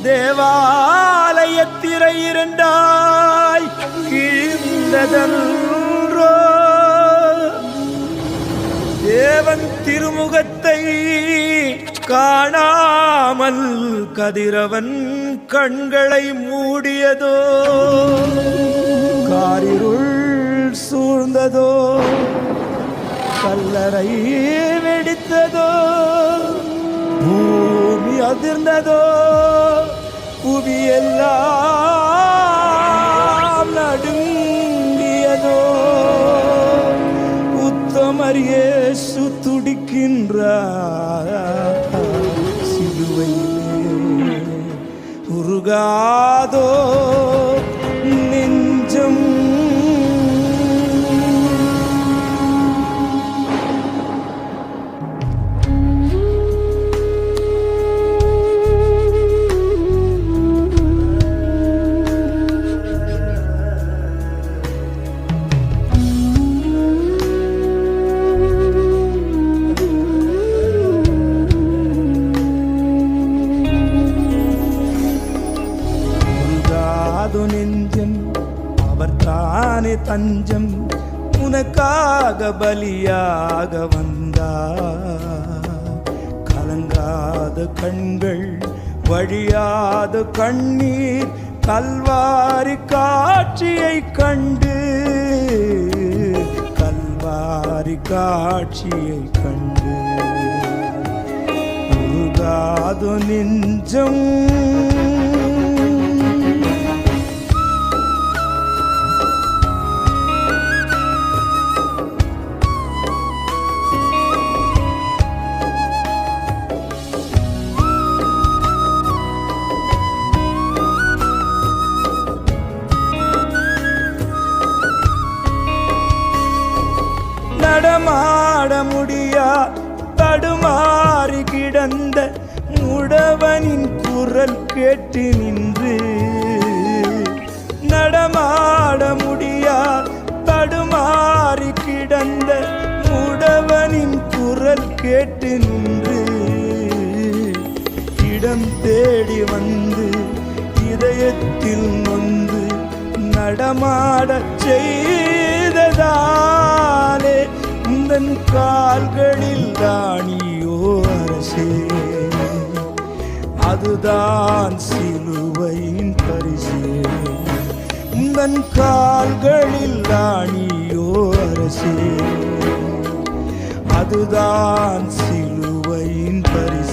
தேவாலய திரை இரண்டாய் கிழிந்ததன்றோ தேவன் திருமுகத்தை காணாமல் கதிரவன் கண்களை மூடியதோ காரிருள் சூழ்ந்ததோ கல்லறை வெடித்ததோ பூமி அதிர்ந்ததோ புவியெல்லாம் நடுங்கியதோ உத்தமர் இயேசு துடிக்கின்றார் சிலுவையிலே உருகாதோ நெஞ்சம் நெஞ்சம் அவர் தானே தஞ்சம் உனக்காக பலியாக வந்தார் கலங்காத கண்கள் வழியாத கண்ணீர் கல்வாரி காட்சியை கண்டு கல்வாரி காட்சியை கண்டு உருகாத நெஞ்சம் நடமாட முடியா தடுமாறி கிடந்த முடவனின் குரல் கேட்டு நின்று நடமாட முடியா தடுமாறி கிடந்த முடவனின் குரல் கேட்டு நின்று இடம் தேடி வந்து இதயத்தில் நொந்து நடமாட செய்ததாலே உந்தன் கால்களில் தானியோ அரசே அதுதான் சிலுவையின் பரிசே உந்தன் கால்களில் தானியோ அரசே அதுதான் சிலுவையின் பரிசே